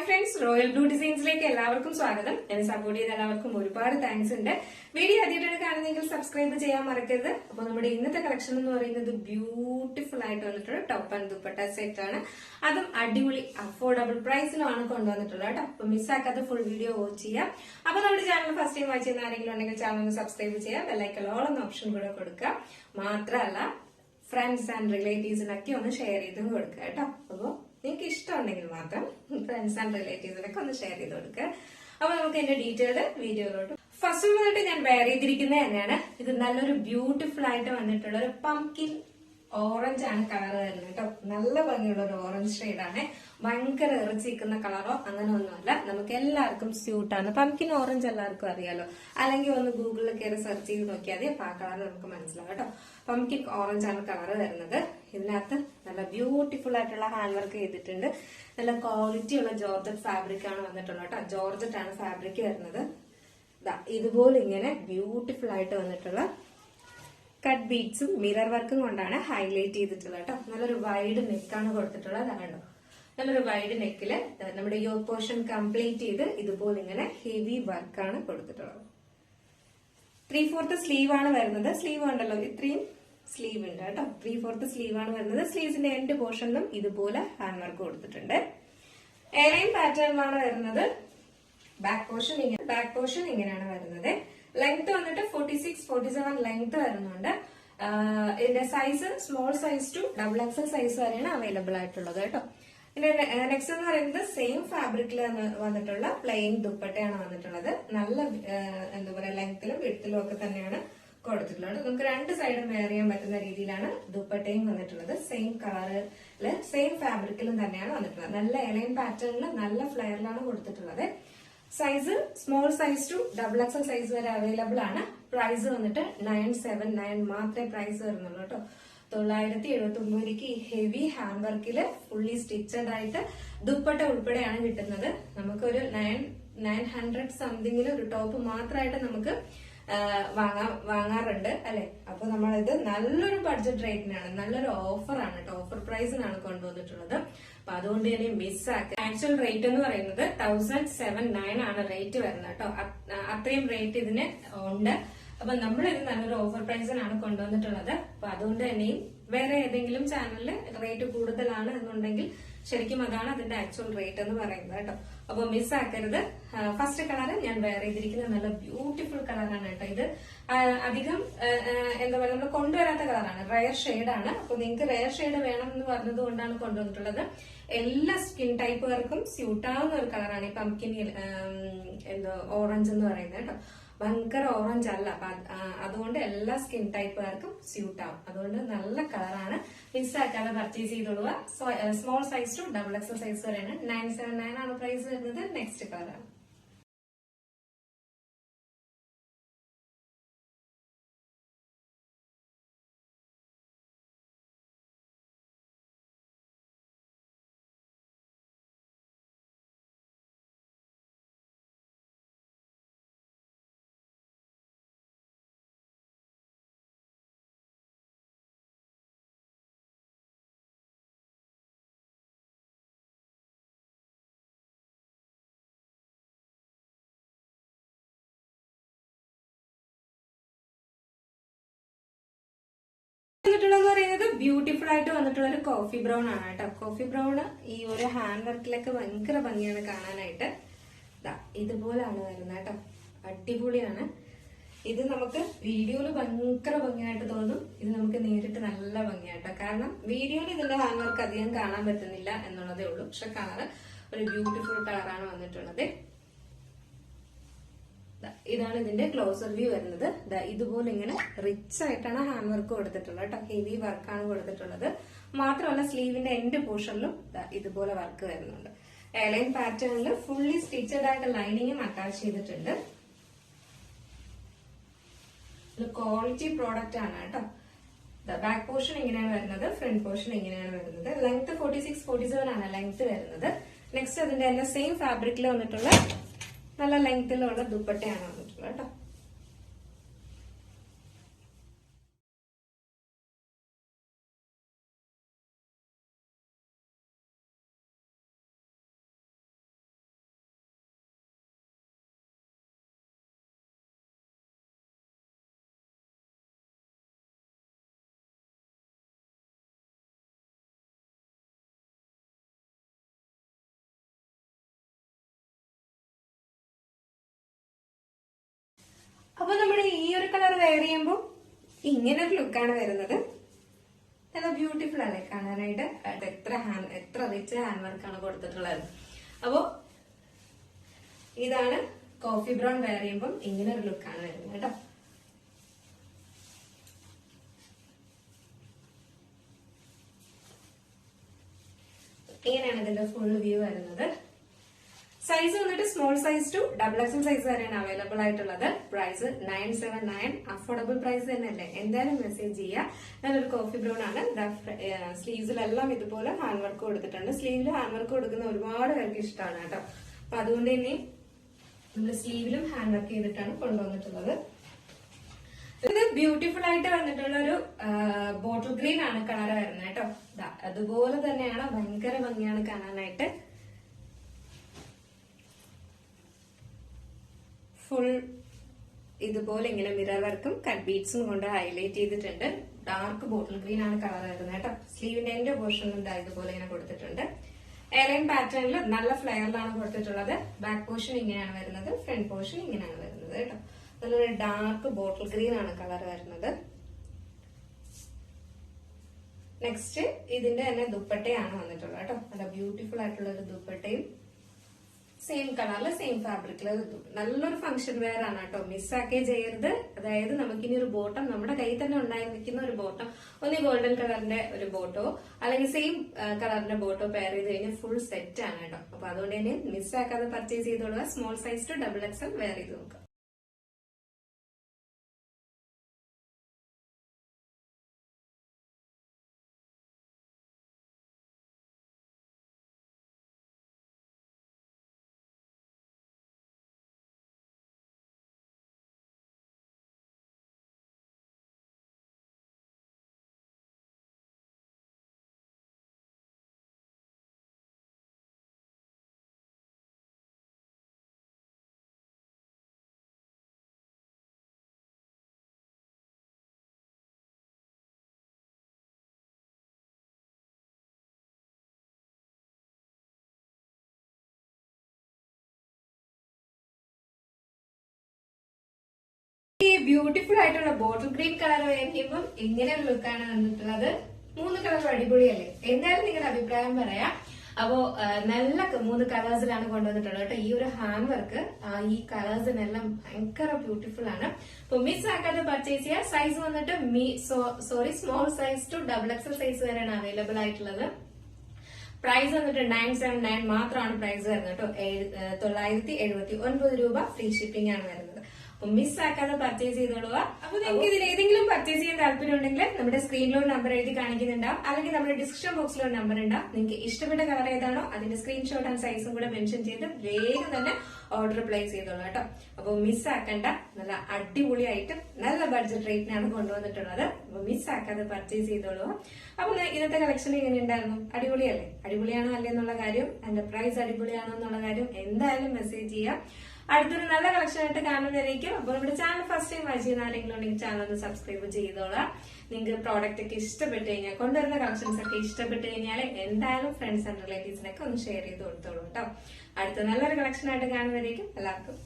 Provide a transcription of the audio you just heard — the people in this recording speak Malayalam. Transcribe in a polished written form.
ഹായ് ഫ്രണ്ട്സ്, റോയൽ ബ്ലൂ ഡിസൈൻസിലേക്ക് എല്ലാവർക്കും സ്വാഗതം. എന്നെ സപ്പോർട്ട് ചെയ്ത എല്ലാവർക്കും ഒരുപാട് താങ്ക്സ് ഉണ്ട്. വീഡിയോ ആദ്യമായിട്ടാണ് കാണുന്നതെങ്കിൽ സബ്സ്ക്രൈബ് ചെയ്യാൻ മറക്കരുത്. അപ്പോൾ നമ്മുടെ ഇന്നത്തെ കളക്ഷൻ എന്ന് പറയുന്നത് ബ്യൂട്ടിഫുൾ ആയിട്ട് വന്നിട്ടുള്ള ടോപ്പ് ആൻഡ് ദുപ്പട്ട സെറ്റ് ആണ്. അതും അടിപൊളി അഫോർഡബിൾ പ്രൈസിലാണ് കൊണ്ടുവന്നിട്ടുള്ളത് കേട്ടോ. അപ്പൊ മിസ്സാക്കാത്ത ഫുൾ വീഡിയോ വാച്ച് ചെയ്യാം. അപ്പൊ നമ്മുടെ ചാനൽ ഫസ്റ്റ് ടൈം വാച്ച് ചെയ്യുന്ന ആരെങ്കിലും ഉണ്ടെങ്കിൽ ചാനൽ സബ്സ്ക്രൈബ് ചെയ്യാം, ബെല്ലൈക്കൺ ഓൾ എന്ന ഓപ്ഷൻ കൂടെ കൊടുക്കുക. മാത്രമല്ല ഫ്രണ്ട്സ് ആൻഡ് റിലേറ്റീവ്സിനൊക്കെ ഒന്ന് ഷെയർ ചെയ്തും കൊടുക്കുക കേട്ടോ. അപ്പോൾ നിങ്ങൾക്ക് ഇഷ്ടമുണ്ടെങ്കിൽ മാത്രം ഫ്രണ്ട്സ് ആൻഡ് റിലേറ്റീവ്സിനൊക്കെ ഒന്ന് ഷെയർ ചെയ്ത് കൊടുക്കുക. അപ്പൊ നമുക്ക് എന്റെ ഡീറ്റെയിൽഡ് വീഡിയോയിലോട്ട് ഫസ്റ്റ് വന്നിട്ട് ഞാൻ വെയർ ചെയ്തിരിക്കുന്നത് തന്നെയാണ്. ഇത് നല്ലൊരു ബ്യൂട്ടിഫുൾ ആയിട്ട് വന്നിട്ടുള്ള ഒരു പംകിൻ ഓറഞ്ച് ആണ് കളർ വരുന്നത് കേട്ടോ. നല്ല ഭംഗിയുള്ള ഒരു ഓറഞ്ച് ഷെയ്ഡാണ്. ഭയങ്കര ഇറച്ചിക്കുന്ന കളറോ അങ്ങനെ ഒന്നുമല്ല, നമുക്ക് എല്ലാവർക്കും സ്യൂട്ടാണ്. പംകിൻ ഓറഞ്ച് എല്ലാവർക്കും അറിയാലോ, അല്ലെങ്കിൽ ഒന്ന് ഗൂഗിളിൽ കയറി സെർച്ച് ചെയ്ത് നോക്കിയാൽ മതി. അപ്പൊ ആ കളർ നമുക്ക് മനസ്സിലാവും കേട്ടോ. പംകിൻ ഓറഞ്ച് ആണ് കളർ വരുന്നത്. ഇതിനകത്ത് നല്ല ബ്യൂട്ടിഫുൾ ആയിട്ടുള്ള ഹാൻഡ് വർക്ക് ചെയ്തിട്ടുണ്ട്. നല്ല ക്വാളിറ്റി ഉള്ള ജോർജറ്റ് ഫാബ്രിക് ആണ് വന്നിട്ടുള്ളത് കേട്ടോ. ജോർജറ്റ് ആണ് ഫാബ്രിക് വരുന്നത്. ഇതുപോലെ ഇങ്ങനെ ബ്യൂട്ടിഫുൾ ആയിട്ട് വന്നിട്ടുള്ള കട്ട് ബീഡ്സും മിറർ വർക്കും കൊണ്ടാണ് ഹൈലൈറ്റ് ചെയ്തിട്ടുള്ളത് കേട്ടോ. നല്ലൊരു വൈഡ് നെക്കാണ് കൊടുത്തിട്ടുള്ളത്. കണ്ടോ, നല്ലൊരു വൈഡ് നെക്കില് നമ്മുടെ യോക്ക് പോർഷൻ കംപ്ലീറ്റ് ചെയ്ത് ഇതുപോലെ ഇങ്ങനെ ഹെവി വർക്കാണ് കൊടുത്തിട്ടുള്ളത്. 3/4 സ്ലീവ് ആണ് വരുന്നത്. സ്ലീവ് ഉണ്ടല്ലോ, ഇത്രയും സ്ലീവ് ഉണ്ട് കേട്ടോ. 3/4 സ്ലീവ് ആണ് വരുന്നത്. സ്ലീവ്സിന്റെ എൻഡ് പോർഷനിലും ഇതുപോലെ ഹാൻഡ് വർക്ക് കൊടുത്തിട്ടുണ്ട്. എയർലൈൻ പാറ്റേണിലാണ് വരുന്നത്. ബാക്ക് പോർഷൻ ഇങ്ങനെയാണ് വരുന്നത്. ലെങ്ത് വന്നിട്ട് 46-47 ലെങ്ത് വരുന്നുണ്ട്. ഇതിന്റെ size small size to XXL size വരെയാണ് അവൈലബിൾ ആയിട്ടുള്ളത് കേട്ടോ. പിന്നെ നെക്സ്റ്റ് എന്ന് പറയുന്നത് സെയിം ഫാബ്രിക്കിൽ വന്നിട്ടുള്ള പ്ലെയിൻ ദുപ്പട്ടയാണ് വന്നിട്ടുള്ളത്. നല്ല എന്താ പറയാ ലെങ്ത്തിലും വിഡ്ത്തിലും ഒക്കെ തന്നെയാണ് കൊടുത്തിട്ടുള്ളത്. നമുക്ക് രണ്ട് സൈഡും വെയർ ചെയ്യാൻ പറ്റുന്ന രീതിയിലാണ് ദുപ്പട്ടയും വന്നിട്ടുള്ളത്. സെയിം കളറില് സെയിം ഫാബ്രിക്കിലും തന്നെയാണ് വന്നിട്ടുള്ളത്. നല്ല എലൈൻ പാറ്റേണില് നല്ല ഫ്ലെയറിലാണ് കൊടുത്തിട്ടുള്ളത്. Size small size to XXL size വരെ അവൈലബിൾ ആണ്. പ്രൈസ് വന്നിട്ട് 979 മാത്രമേ പ്രൈസ് വരുന്നുള്ളൂ കേട്ടോ. 979 ഈ ഹെവി ഹാൻഡ് വർക്കില് ഫുള്ളി സ്റ്റിച്ചഡ് ആയിട്ട് ദുപ്പട്ട ഉൾപ്പെടെയാണ് കിട്ടുന്നത്. നമുക്കൊരു 900 സംതിങ്ങിൽ ഒരു ടോപ്പ് മാത്രമായിട്ട് നമുക്ക് വാങ്ങാറുണ്ട് അല്ലെ. അപ്പൊ നമ്മളിത് നല്ലൊരു ബഡ്ജറ്റ് റേറ്റിനാണ്, നല്ലൊരു ഓഫറാണ് കേട്ടോ. ഓഫർ പ്രൈസിനാണ് കൊണ്ടുവന്നിട്ടുള്ളത്. അപ്പൊ അതുകൊണ്ട് തന്നെ മിസ്സാക്കുക. ആക്ച്വൽ റേറ്റ് എന്ന് പറയുന്നത് 1079 ആണ് റേറ്റ് വരുന്നത് കേട്ടോ. അത്രയും റേറ്റ് ഇതിന് ഉണ്ട്. അപ്പൊ നമ്മളിത് നല്ലൊരു ഓഫർ പ്രൈസിനാണ് കൊണ്ടുവന്നിട്ടുള്ളത്. അപ്പൊ അതുകൊണ്ട് തന്നെയും വേറെ ഏതെങ്കിലും ചാനലില് റേറ്റ് കൂടുതലാണ് എന്നുണ്ടെങ്കിൽ ശരിക്കും അതാണ് അതിന്റെ ആക്ച്വൽ റേറ്റ് എന്ന് പറയുന്നത് കേട്ടോ. അപ്പൊ മിസ്സാക്കരുത്. ഫസ്റ്റ് കളർ ഞാൻ വെയർ ചെയ്തിരിക്കുന്നത് നല്ല ബ്യൂട്ടിഫുൾ കളറാണ് കേട്ടോ. ഇത് അധികം എന്താ പറയുക, നമ്മൾ കൊണ്ടുവരാത്ത കളറാണ്, റയർ ഷെയ്ഡാണ്. അപ്പൊ നിങ്ങൾക്ക് റയർ ഷെയ്ഡ് വേണം എന്ന് പറഞ്ഞത് കൊണ്ടാണ് കൊണ്ടുവന്നിട്ടുള്ളത്. എല്ലാ സ്കിൻ ടൈപ്പുകാർക്കും സ്യൂട്ടാവുന്ന ഒരു കളറാണ് ഈ പംകിൻ എന്തോ ഓറഞ്ച് എന്ന് പറയുന്നത് കേട്ടോ. ഭയങ്കര ഓറഞ്ച് അല്ല, അപ്പൊ അതുകൊണ്ട് എല്ലാ സ്കിൻ ടൈപ്പുകാർക്കും സ്യൂട്ട് ആവും. അതുകൊണ്ട് നല്ല കളറാണ്. മിസ്സാക്കാതെ പർച്ചേസ് ചെയ്തോളുക. Small size to XXL size വരെയാണ്. 979 ആണ് പ്രൈസ് വരുന്നത്. നെക്സ്റ്റ് കളറാണ്. വന്നിട്ടുള്ളതെന്ന് പറയുന്നത് ബ്യൂട്ടിഫുൾ ആയിട്ട് വന്നിട്ടുള്ള ഒരു കോഫി ബ്രൗൺ ആണ് കേട്ടോ. കോഫി ബ്രൗൺ ഈ ഒരു ഹാൻഡ് വർക്കിലൊക്കെ ഭയങ്കര ഭംഗിയാണ് കാണാനായിട്ട്. ഇതുപോലാണ് വരുന്നത് കേട്ടോ. അടിപൊളിയാണ്. ഇത് നമുക്ക് വീഡിയോയിൽ ഭയങ്കര ഭംഗിയായിട്ട് തോന്നും. ഇത് നമുക്ക് നേരിട്ട് നല്ല ഭംഗിയാട്ടോ. കാരണം വീഡിയോയിൽ ഇതിന്റെ ഹാൻഡ് വർക്ക് അധികം കാണാൻ പറ്റുന്നില്ല എന്നുള്ളതേ ഉള്ളൂ. പക്ഷെ കളർ ഒരു ബ്യൂട്ടിഫുൾ കളറാണ് വന്നിട്ടുള്ളത്. ഇതാണ് ഇതിന്റെ ക്ലോസർ വ്യൂ വരുന്നത്. ഇതുപോലെ ഇങ്ങനെ റിച്ച് ആയിട്ടാണ് ഹാൻഡ് വർക്ക് കൊടുത്തിട്ടുള്ളത് കേട്ടോ. ഹെവി വർക്കാണ് കൊടുത്തിട്ടുള്ളത്. മാത്രമല്ല സ്ലീവിന്റെ എൻഡ് പോർഷനിലും ഇതുപോലെ വർക്ക് വരുന്നുണ്ട്. എയർലൈൻ പാറ്റേണിൽ ഫുള്ളി സ്റ്റിച്ചഡ് ആയിട്ട് ലൈനിങ്ങും അറ്റാച്ച് ചെയ്തിട്ടുണ്ട്. ക്വാളിറ്റി പ്രോഡക്റ്റ് ആണ് കേട്ടോ. ബാക്ക് പോർഷൻ ഇങ്ങനെയാണ് വരുന്നത്. ഫ്രണ്ട് പോർഷൻ ഇങ്ങനെയാണ് വരുന്നത്. ലെങ്ത് 46-47 ആണ് ലെങ്ത് വരുന്നത്. നെക്സ്റ്റ് അതിന്റെ തന്നെ സെയിം ഫാബ്രിക്കിൽ വന്നിട്ടുള്ള നല്ല ലെങ്തിലുള്ള ദുപ്പട്ടയാണ് വന്നിട്ടുള്ളത് കേട്ടോ. അപ്പൊ നമ്മുടെ ഈ ഒരു കളർ വെയർ ചെയ്യുമ്പോൾ ഇങ്ങനെ ഒരു ലുക്കാണ് വരുന്നത്. നല്ല ബ്യൂട്ടിഫുൾ ആണ് കാണാനായിട്ട്. എത്ര റിച്ച് ഹാൻഡ് വർക്കാണ് കൊടുത്തിട്ടുള്ളത്. അപ്പോ ഇതാണ് കോഫി ബ്രൗൺ വെയർ ചെയ്യുമ്പോൾ ഇങ്ങനെ ഒരു ലുക്കാണ് വരുന്നത് കേട്ടോ. ഇങ്ങനെയാണ് ഇതിന്റെ ഫുൾ വ്യൂ വരുന്നത്. സൈസ് വന്നിട്ട് small size to XXL size വരെയാണ് അവൈലബിൾ ആയിട്ടുള്ളത്. പ്രൈസ് 979. അഫോർഡബിൾ പ്രൈസ് തന്നെയല്ലേ, എന്തായാലും മെസ്സേജ് ചെയ്യുക. നല്ലൊരു കോഫി ബ്രൗൺ ആണ്. സ്ലീവ്സിലെല്ലാം ഇതുപോലെ ഹാൻഡ് വർക്ക് കൊടുത്തിട്ടുണ്ട്. സ്ലീവിൽ ഹാൻഡ് വർക്ക് കൊടുക്കുന്ന ഒരുപാട് പേർക്ക് ഇഷ്ടമാണ് കേട്ടോ. അപ്പൊ അതുകൊണ്ട് തന്നെ നമ്മൾ സ്ലീവിലും ഹാൻഡ് വർക്ക് ചെയ്തിട്ടാണ് കൊണ്ടുവന്നിട്ടുള്ളത്. ഇത് ബ്യൂട്ടിഫുൾ ആയിട്ട് വന്നിട്ടുള്ള ഒരു ബോട്ടിൽ ഗ്രീൻ ആണ് കളർ വരുന്നത് കേട്ടോ. അതുപോലെ തന്നെയാണ്, ഭയങ്കര ഭംഗിയാണ് കാണാനായിട്ട്. ഫുൾ ഇതുപോലെ ഇങ്ങനെ മിറർ വർക്കും കട്ട് ബീഡ്സും കൊണ്ട് ഹൈലൈറ്റ് ചെയ്തിട്ടുണ്ട്. ഡാർക്ക് ബോട്ടിൽ ഗ്രീൻ ആണ് കളർ വരുന്നത് കേട്ടോ. സ്ലീവിന്റെ എന്റെ പോർഷനിലും ഇതുപോലെ ഇങ്ങനെ കൊടുത്തിട്ടുണ്ട്. എയർലൈൻ പാറ്റേണിൽ നല്ല ഫ്ലെയറിലാണ് കൊടുത്തിട്ടുള്ളത്. ബാക്ക് പോർഷൻ ഇങ്ങനെയാണ് വരുന്നത്, ഫ്രണ്ട് പോർഷൻ ഇങ്ങനെയാണ് വരുന്നത് കേട്ടോ. നല്ലൊരു ഡാർക്ക് ബോട്ടിൽ ഗ്രീൻ ആണ് കളർ വരുന്നത്. നെക്സ്റ്റ് ഇതിന്റെ തന്നെ ദുപ്പട്ടയാണ് വന്നിട്ടുള്ളത് കേട്ടോ. നല്ല ബ്യൂട്ടിഫുൾ ആയിട്ടുള്ള ഒരു ദുപ്പട്ടയും സെയിം കളറില് സെയിം ഫാബ്രിക്കില് നല്ലൊരു ഫംഗ്ഷൻ വെയർ ആണ് കേട്ടോ. മിസ്സാക്കേ ചെയ്യരുത്. അതായത് നമുക്കിനി ഒരു ബോട്ടം നമ്മുടെ കയ്യിൽ തന്നെ ഉണ്ടായിരിക്കുന്ന ഒരു ബോട്ടം, ഒന്ന് ഗോൾഡൻ കളറിന്റെ ഒരു ബോട്ടോ അല്ലെങ്കിൽ സെയിം കളറിന്റെ ബോട്ടോ പെയർ ചെയ്ത് കഴിഞ്ഞാൽ ഫുൾ സെറ്റ് ആണ് കേട്ടോ. അപ്പൊ അതുകൊണ്ട് തന്നെ മിസ്സാക്കാതെ പർച്ചേസ് ചെയ്തോളുക. Small size to XXL wear ചെയ്ത് നോക്കുക. ഈ ബ്യൂട്ടിഫുൾ ആയിട്ടുള്ള ബോട്ടിൽ ഗ്രീൻ കളർ വരുമ്പോൾ ഇങ്ങനെ ഒരു ലുക്കാണ് വന്നിട്ടുള്ളത്. 3 കളർ അടിപൊളിയല്ലേ? എന്തായാലും നിങ്ങളുടെ അഭിപ്രായം പറയാം. അപ്പോ നല്ല 3 കളേഴ്സിലാണ് കൊണ്ടുവന്നിട്ടുള്ളത് കേട്ടോ. ഈ ഒരു ഹാൻഡ് വർക്ക് ഈ കളേഴ്സിനെല്ലാം ഭയങ്കര ബ്യൂട്ടിഫുൾ ആണ്. അപ്പൊ മിസ് ആക്കാതെ പർച്ചേസ് ചെയ്യുക. സൈസ് വന്നിട്ട് small size to XXL size വരെയാണ് അവൈലബിൾ ആയിട്ടുള്ളത്. പ്രൈസ് വന്നിട്ട് 979 മാത്രമാണ് പ്രൈസ് വരുന്നത് കേട്ടോ. 979 രൂപ ഫ്രീ ഷിപ്പിംഗ് ആണ് വരുന്നത്. മിസ്സാക്കാതെ പർച്ചേസ് ചെയ്തോളുക. അപ്പൊ നിങ്ങൾക്ക് ഇതിൽ ഏതെങ്കിലും പർച്ചേസ് ചെയ്യാൻ താല്പര്യം ഉണ്ടെങ്കിൽ നമ്മുടെ സ്ക്രീനിലൊരു നമ്പർ എഴുതി കാണിക്കുന്നുണ്ടാവും, അല്ലെങ്കിൽ നമ്മുടെ ഡിസ്ക്രിപ്ഷൻ ബോക്സിൽ ഒരു നമ്പർ ഉണ്ടാവും. നിങ്ങൾക്ക് ഇഷ്ടപ്പെട്ട കളർ ഏതാണോ അതിന്റെ സ്ക്രീൻഷോട്ട് ആൻഡ് സൈസും കൂടെ മെൻഷൻ ചെയ്ത് വേഗം തന്നെ ഓർഡർ പ്ലേസ് ചെയ്തോളൂ കേട്ടോ. അപ്പൊ മിസ്സാക്കണ്ട. നല്ല അടിപൊളിയായിട്ട് നല്ല ബഡ്ജറ്റ് റേറ്റിനാണ് കൊണ്ടുവന്നിട്ടുള്ളത്. അപ്പൊ മിസ്സാക്കാതെ പർച്ചേസ് ചെയ്തോളൂ. അപ്പൊ ഇന്നത്തെ കളക്ഷൻ എങ്ങനെ ഉണ്ടായിരുന്നു? അടിപൊളിയല്ലേ? അടിപൊളിയാണോ അല്ലേ എന്നുള്ള കാര്യം, അതിന്റെ പ്രൈസ് അടിപൊളിയാണോ എന്നുള്ള കാര്യം എന്തായാലും മെസ്സേജ് ചെയ്യാം. അടുത്തൊരു നല്ല കളക്ഷൻ ആയിട്ട് കാണുന്നതായിരിക്കും. അപ്പൊ നമ്മുടെ ചാനൽ ഫസ്റ്റ് ടൈം വാച്ച് ചെയ്യുന്ന ആരെങ്കിലും ഉണ്ടെങ്കിൽ ചാനൽ ഒന്ന് സബ്സ്ക്രൈബ് ചെയ്തോളാം. നിങ്ങൾക്ക് പ്രോഡക്റ്റ് ഒക്കെ ഇഷ്ടപ്പെട്ട് കഴിഞ്ഞാൽ, കൊണ്ടുവരുന്ന കളക്ഷൻസ് ഒക്കെ ഇഷ്ടപ്പെട്ട് കഴിഞ്ഞാൽ എന്തായാലും ഫ്രണ്ട്സ് ആൻഡ് റിലേറ്റീവ്സിനൊക്കെ ഒന്ന് ഷെയർ ചെയ്ത് കൊടുത്തോളൂ കേട്ടോ. അടുത്ത നല്ലൊരു കളക്ഷൻ ആയിട്ട് കാണുന്നതായിരിക്കും. എല്ലാവർക്കും